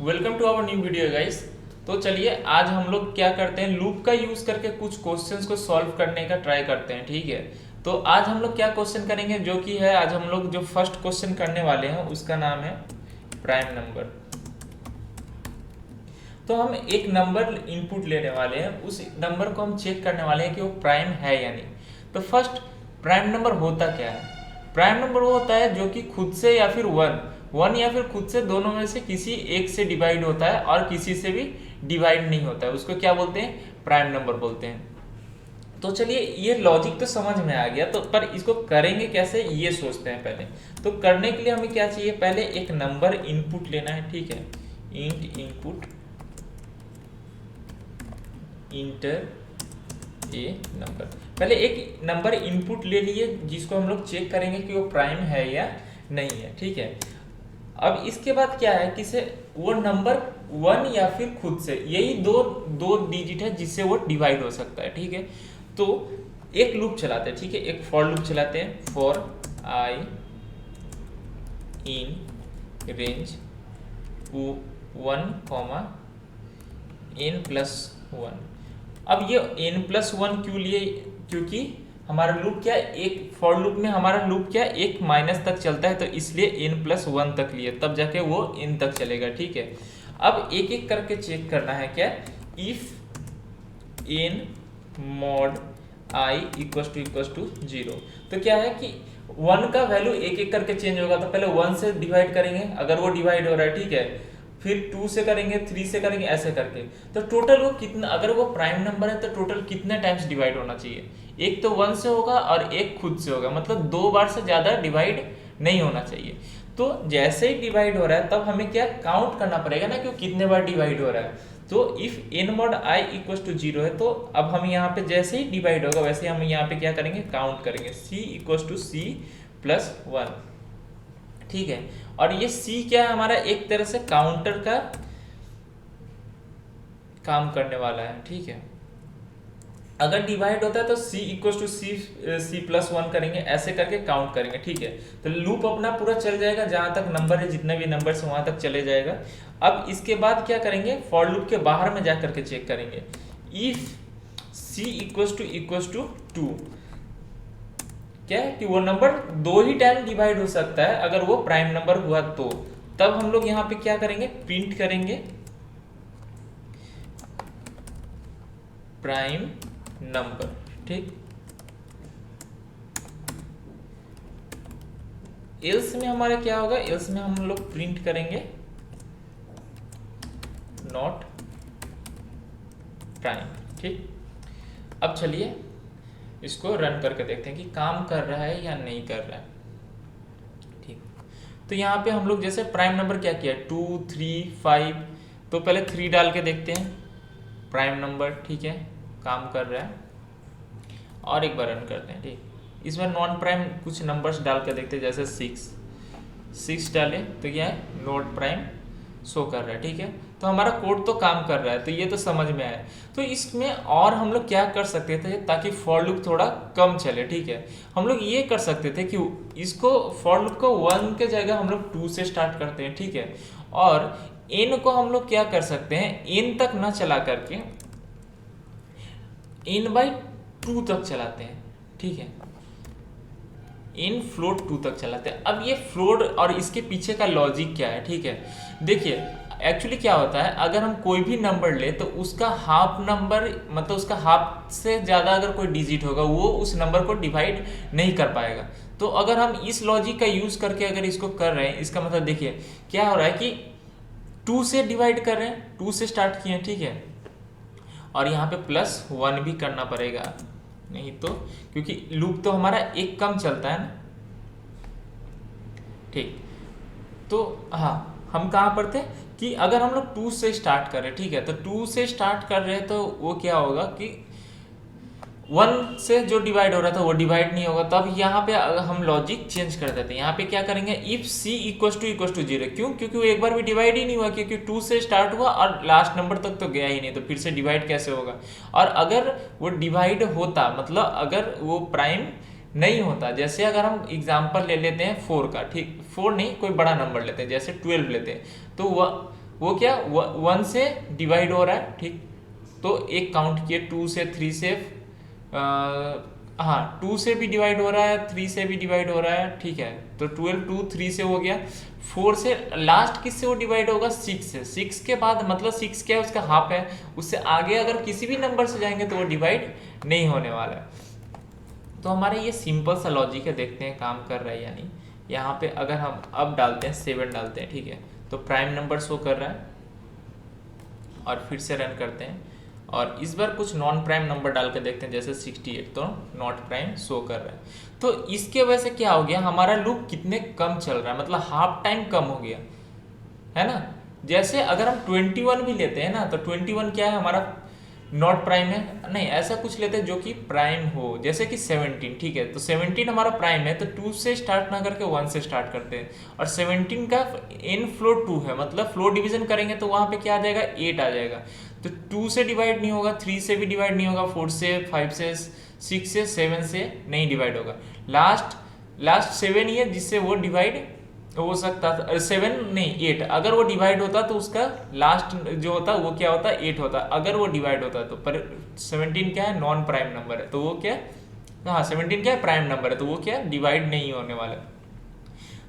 Welcome to our new video guys. तो चलिए आज हम लोग क्या करते हैं, लूप का यूज करके कुछ क्वेश्चंस को सॉल्व करने का ट्राई करते हैं। ठीक है, तो आज हम लोग क्या क्वेश्चन करेंगे, जो कि है आज हम लोग जो फर्स्ट क्वेश्चन करने वाले हैं उसका नाम है प्राइम नंबर। तो हम एक नंबर इनपुट लेने वाले हैं, उस नंबर को हम चेक करने वाले हैं कि वो प्राइम है या नहीं। तो फर्स्ट प्राइम नंबर होता क्या है? प्राइम नंबर वो होता है जो कि खुद से या फिर वन या फिर खुद से दोनों में से किसी एक से डिवाइड होता है और किसी से भी डिवाइड नहीं होता है, उसको क्या बोलते हैं? प्राइम नंबर बोलते हैं। तो चलिए ये लॉजिक तो समझ में आ गया, तो पर इसको करेंगे कैसे ये सोचते हैं पहले। तो करने के लिए हमें क्या चाहिए, पहले एक नंबर इनपुट लेना है। ठीक है, इंट इनपुट इंटर ए नंबर। पहले एक नंबर इनपुट ले लिए जिसको हम लोग चेक करेंगे कि वो प्राइम है या नहीं है। ठीक है, अब इसके बाद क्या है कि से वो नंबर वन या फिर खुद से, यही दो दो डिजिट है जिससे वो डिवाइड हो सकता है। ठीक है, तो एक लूप चलाते हैं। ठीक है, एक फॉर लूप चलाते हैं, for I in range 1, n plus 1। अब ये n+1 क्यों लिए? क्योंकि हमारा लूप क्या, एक फॉर लूप में हमारा लूप क्या एक माइनस तक चलता है, तो इसलिए n+1 तक लिए, तब जाके वो n तक चलेगा। ठीक है, अब एक एक करके चेक करना है क्या, if n mod i equal to 0। तो क्या है कि 1 का वैल्यू एक एक करके चेंज होगा, तो पहले 1 से डिवाइड करेंगे अगर वो डिवाइड हो रहा है। ठीक है, फिर 2 से करेंगे, 3 से करेंगे, ऐसे करके। तो टोटल वो कितना, अगर वो प्राइम नंबर है तो टोटल कितने टाइम्स डिवाइड होना चाहिए? एक तो 1 से होगा और एक खुद से होगा, मतलब 2 बार से ज़्यादा डिवाइड नहीं होना चाहिए। तो जैसे ही डिवाइड हो रहा है तब हमें क्या काउंट करना पड़ेगा ना कि वो कितने बार डिवाइड हो रहा है। तो if n mod i equal to 0 है, तो अब हम यहाँ पे जैसे ही डिवाइड होगा वैसे हम यहाँ पे क्या करेंगे, काउंट करेंगे, c इक्वल टू c+1। ठीक है, और ये c क्या है, हमारा एक तरह से काउंटर का काम करने वाला है। ठीक है, अगर डिवाइड होता है तो c इक्वल टू c+1 करेंगे, ऐसे करके काउंट करेंगे। ठीक है, तो लूप अपना पूरा चल जाएगा, जहां तक नंबर है, जितने भी नंबर से वहां तक चले जाएगा। अब इसके बाद क्या करेंगे, फॉर लूप के बाहर में जा करके चेक करेंगे, इफ c इक्वल टू 2, क्या है कि वो नंबर 2 ही टाइम डिवाइड हो सकता है अगर वो प्राइम नंबर हुआ तो। तब हम लोग यहाँ पे क्या करेंगे, प्रिंट करेंगे प्राइम नंबर। ठीक, एल्स में हमारा क्या होगा, एल्स में हम लोग प्रिंट करेंगे नॉट प्राइम। ठीक, अब चलिए इसको रन करके देखते हैं कि काम कर रहा है या नहीं कर रहा है। ठीक, तो यहाँ पे हम लोग जैसे प्राइम नंबर क्या किया, 2, 3, 5, तो पहले 3 डाल के देखते हैं प्राइम नंबर। ठीक है, काम कर रहा है, और एक बार रन करते हैं। ठीक, इसमें नॉन प्राइम कुछ नंबर्स डाल के देखते हैं, जैसे 6 डाले तो क्या है, नॉट प्राइम शो कर रहा है। ठीक है, तो हमारा कोड तो काम कर रहा है, तो ये तो समझ में आया। तो इसमें और हम लोग क्या कर सकते थे ताकि फॉर लूप थोड़ा कम चले। ठीक है, हम लोग ये कर सकते थे कि इसको फॉर लूप को 1 के जगह हम लोग 2 से स्टार्ट करते हैं। ठीक है, और n को हम लोग क्या कर सकते हैं, n तक ना चला करके n/2 तक चलाते हैं। ठीक है, इन फ्लोट 2 तक चलाते हैं। अब ये फ्लोट और इसके पीछे का लॉजिक क्या है? ठीक है, देखिए एक्चुअली क्या होता है, अगर हम कोई भी नंबर ले तो उसका हाफ नंबर, मतलब उसका हाफ से ज़्यादा अगर कोई डिजिट होगा वो उस नंबर को डिवाइड नहीं कर पाएगा। तो अगर हम इस लॉजिक का यूज़ करके अगर इसको कर रहे हैं, इसका मतलब देखिए क्या हो रहा है कि 2 से डिवाइड कर रहे हैं, 2 से स्टार्ट किए हैं। ठीक है, और यहाँ पे +1 भी करना पड़ेगा, नहीं तो क्योंकि लूप तो हमारा एक कम चलता है ना। ठीक, तो हाँ, हम कहाँ पर थे कि अगर हम लोग 2 से स्टार्ट कर रहे हैं, ठीक है, तो 2 से स्टार्ट कर रहे हैं तो वो क्या होगा कि 1 से जो डिवाइड हो रहा था वो डिवाइड नहीं होगा। तब यहाँ पे हम लॉजिक चेंज कर देते हैं, यहाँ पे क्या करेंगे, इफ c इक्वल टू 0। क्यों? क्योंकि वो एक बार भी डिवाइड ही नहीं हुआ, क्योंकि 2 से स्टार्ट हुआ और लास्ट नंबर तक तो गया ही नहीं, तो फिर से डिवाइड कैसे होगा। और अगर वो डिवाइड होता, मतलब अगर वो प्राइम नहीं होता, जैसे अगर हम एग्जाम्पल ले लेते हैं 4 का, ठीक, 4 नहीं, कोई बड़ा नंबर लेते हैं, जैसे 12 लेते हैं, तो वो क्या 1 से डिवाइड हो रहा है, ठीक। तो एक काउंट किए 2 से 3 से हाँ 2 से भी डिवाइड हो रहा है, 3 से भी डिवाइड हो रहा है, ठीक है। तो 12 2 3 से हो गया, 4 से लास्ट किससे वो डिवाइड होगा 6 से, 6 के बाद मतलब 6 क्या है उसका हाफ है, उससे आगे अगर किसी भी नंबर से जाएंगे तो वो डिवाइड नहीं होने वाला है। तो हमारे ये सिंपल सा लॉजिक है, देखते हैं काम कर रहा है या नहीं। यहाँ पे अगर हम अब डालते हैं 7 डालते हैं, ठीक है, तो प्राइम नंबर शो कर रहा है और फिर से रन करते हैं और इस बार कुछ नॉन प्राइम नंबर डाल के देखते हैं, जैसे 68 तो नॉट प्राइम शो कर रहा है। तो इसके वजह से क्या हो गया, हमारा लूप कितने कम चल रहा है, मतलब हाफ टाइम कम हो गया है ना। जैसे अगर हम 21 भी लेते हैं ना, तो 21 क्या है हमारा नॉट प्राइम है, नहीं ऐसा कुछ लेते हैं जो कि प्राइम हो, जैसे कि 17, ठीक है। तो 17 हमारा प्राइम है, तो 2 से स्टार्ट ना करके 1 से स्टार्ट करते हैं। और 17 का इन फ्लोर 2 है, मतलब फ्लोर डिवीजन करेंगे तो वहाँ पे क्या आ जाएगा 8 आ जाएगा। तो 2 से डिवाइड नहीं होगा, 3 से भी डिवाइड नहीं होगा, 4 से, 5 से, 6 से, 7 से नहीं डिवाइड होगा। लास्ट 7 ही है जिससे वो डिवाइड हो सकता था, 7 नहीं 8, अगर वो डिवाइड होता तो उसका लास्ट जो होता वो क्या होता 8 होता, अगर वो डिवाइड होता तो। पर 17 क्या है नॉन प्राइम नंबर है, तो वो क्या, हाँ 17 क्या है प्राइम नंबर है, तो वो क्या डिवाइड नहीं होने वाला।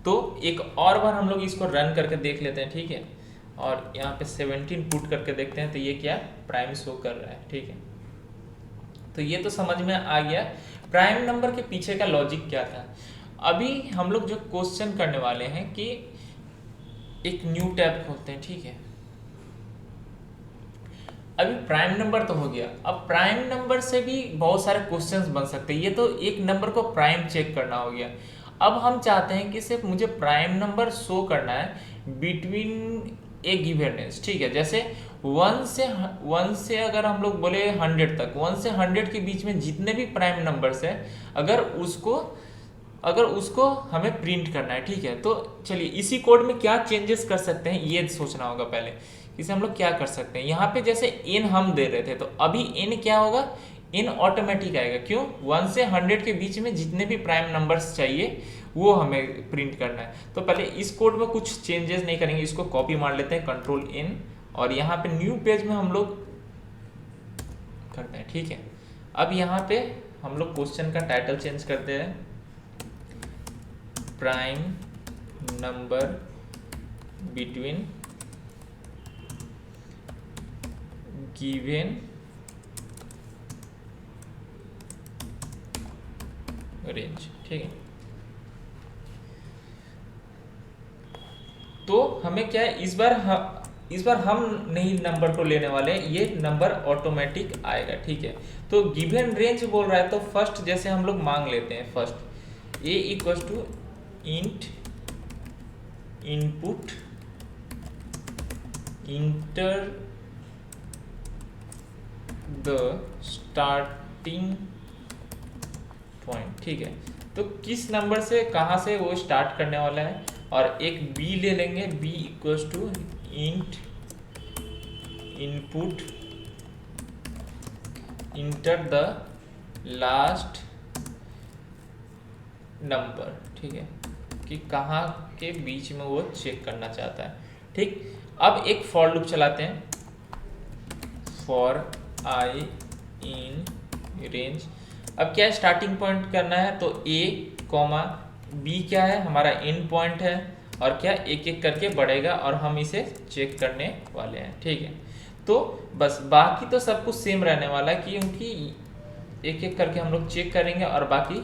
तो एक और बार हम लोग इसको रन करके देख लेते हैं, ठीक है। और यहाँ पे 17 पुट करके देखते हैं, तो ये क्या प्राइम शो कर रहा है, ठीक है। तो ये तो समझ में आ गया प्राइम नंबर के पीछे का लॉजिक क्या था। अभी हम लोग जो क्वेश्चन करने वाले हैं कि एक न्यू टैब खोलते हैं, ठीक है। अभी प्राइम नंबर तो हो गया, अब प्राइम नंबर से भी बहुत सारे क्वेश्चंस बन सकते हैं। ये तो एक नंबर को प्राइम चेक करना हो गया। अब हम चाहते हैं कि सिर्फ मुझे प्राइम नंबर शो करना है बिटवीन ए गिवन रेंज, ठीक है। जैसे 1 से अगर हम लोग बोले 100 तक, 1 से 100 के बीच में जितने भी प्राइम नंबर्स है, अगर उसको हमें प्रिंट करना है, ठीक है। तो चलिए इसी कोड में क्या चेंजेस कर सकते हैं ये सोचना होगा पहले। इसे हम लोग क्या कर सकते हैं, यहाँ पे जैसे n हम दे रहे थे, तो अभी n क्या होगा, n ऑटोमेटिक आएगा। क्यों, 1 से 100 के बीच में जितने भी प्राइम नंबर्स चाहिए वो हमें प्रिंट करना है। तो पहले इस कोड में कुछ चेंजेस नहीं करेंगे, इसको कॉपी मार लेते हैं Ctrl+N, और यहाँ पे न्यू पेज में हम लोग करते हैं, ठीक है। अब यहाँ पे हम लोग क्वेश्चन का टाइटल चेंज करते हैं, prime number between given range, ठीक है। तो हमें क्या है, इस बार हम नहीं नंबर को लेने वाले, ये नंबर ऑटोमेटिक आएगा, ठीक है। तो गिवन रेंज बोल रहा है, तो फर्स्ट जैसे हम लोग मांग लेते हैं, first a equal to int input enter the starting point, ठीक है। तो किस नंबर से कहाँ से वो स्टार्ट करने वाला है, और एक b ले लेंगे, b equals to int input enter the last number, ठीक है, कि कहाँ के बीच में वो चेक करना चाहता है, ठीक। अब एक फॉर लूप चलाते हैं, फॉर i इन रेंज। अब क्या है, स्टार्टिंग पॉइंट करना है, तो a कॉमा b क्या है हमारा एंड पॉइंट है, और क्या एक एक करके बढ़ेगा और हम इसे चेक करने वाले हैं, ठीक है। तो बस बाकी तो सब कुछ सेम रहने वाला है, क्योंकि एक एक करके हम लोग चेक करेंगे और बाकी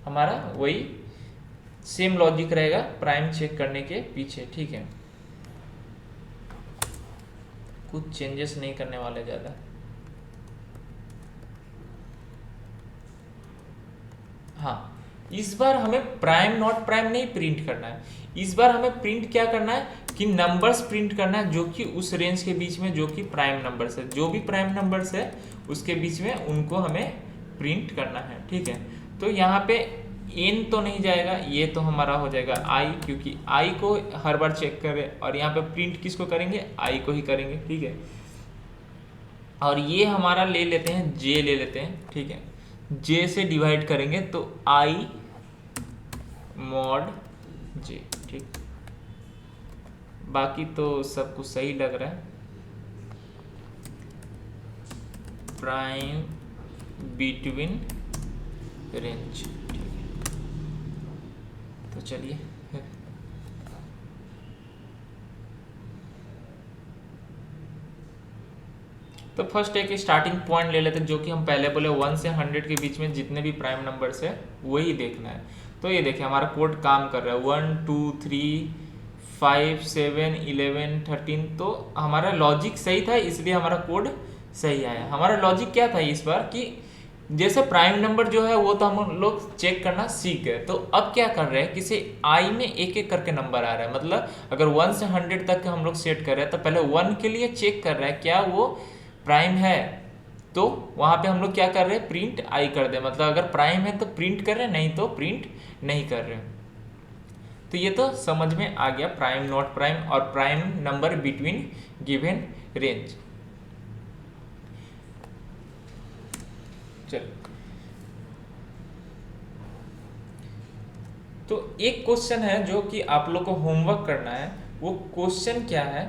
हमारा वही सेम लॉजिक रहेगा प्राइम चेक करने के पीछे, ठीक है। कुछ चेंजेस नहीं करने वाले ज़्यादा। हाँ, इस बार हमें प्राइम नॉट प्राइम नहीं प्रिंट करना है, इस बार हमें प्रिंट क्या करना है कि नंबर्स प्रिंट करना है जो कि उस रेंज के बीच में जो कि प्राइम नंबर्स है, जो भी प्राइम नंबर्स है उसके बीच में उनको हमें प्रिंट करना है, ठीक है। तो यहाँ पे n तो नहीं जाएगा, ये तो हमारा हो जाएगा i, क्योंकि i को हर बार चेक करें, और यहाँ पे प्रिंट किसको करेंगे, i को ही करेंगे, ठीक है। और ये हमारा ले लेते हैं j ले लेते हैं, ठीक है। j से डिवाइड करेंगे तो i mod j, ठीक, बाकी तो सब कुछ सही लग रहा है। प्राइम बिटवीन रेंज, तो चलिए तो फर्स्ट एक स्टार्टिंग पॉइंट ले लेते हैं, जो कि हम पहले बोले 1 से 100 के बीच में जितने भी प्राइम नंबर्स है वही देखना है। तो ये देखिए हमारा कोड काम कर रहा है 1 2 3 5 7 11 13। तो हमारा लॉजिक सही था, इसलिए हमारा कोड सही आया। हमारा लॉजिक क्या था इस बार कि जैसे प्राइम नंबर जो है वो तो हम लोग चेक करना सीख गए, तो अब क्या कर रहे हैं, किसी आई में एक एक करके नंबर आ रहा है। मतलब अगर 1 से 100 तक हम लोग सेट कर रहे हैं तो पहले 1 के लिए चेक कर रहा है क्या वो प्राइम है, तो वहां पे हम लोग क्या कर रहे हैं, प्रिंट आई कर दे। मतलब अगर प्राइम है तो प्रिंट कर रहे हैं, नहीं तो प्रिंट नहीं कर रहे। तो ये तो समझ में आ गया, प्राइम नॉट प्राइम और prime number between given range. चलो तो एक क्वेश्चन है जो कि आप लोग को होमवर्क करना है। वो क्वेश्चन क्या है,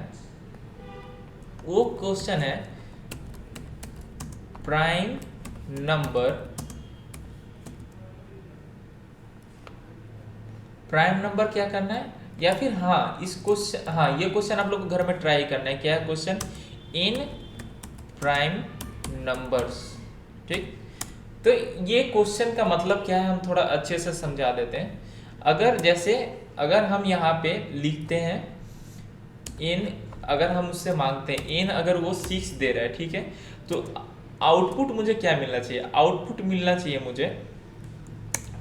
वो क्वेश्चन है प्राइम नंबर, प्राइम नंबर क्या करना है, या फिर हाँ इस क्वेश्चन, हाँ ये क्वेश्चन आप लोग को घर में ट्राई करना है। क्या है क्वेश्चन, इन प्राइम नंबर्स। ठीक, तो ये क्वेश्चन का मतलब क्या है हम थोड़ा अच्छे से समझा देते हैं। अगर जैसे अगर हम यहाँ पे लिखते हैं इन, अगर हम उससे मांगते हैं इन, अगर वो 6 दे रहा है, ठीक है, तो आउटपुट मुझे क्या मिलना चाहिए, आउटपुट मिलना चाहिए मुझे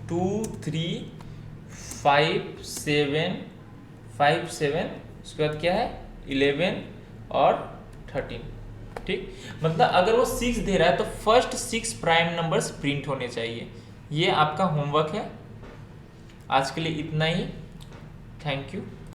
2 3 5 7 5 7, उसके बाद क्या है 11 और 13। ठीक, मतलब अगर वो 6 दे रहा है तो फर्स्ट 6 प्राइम नंबर्स प्रिंट होने चाहिए। ये आपका होमवर्क है। आज के लिए इतना ही, थैंक यू।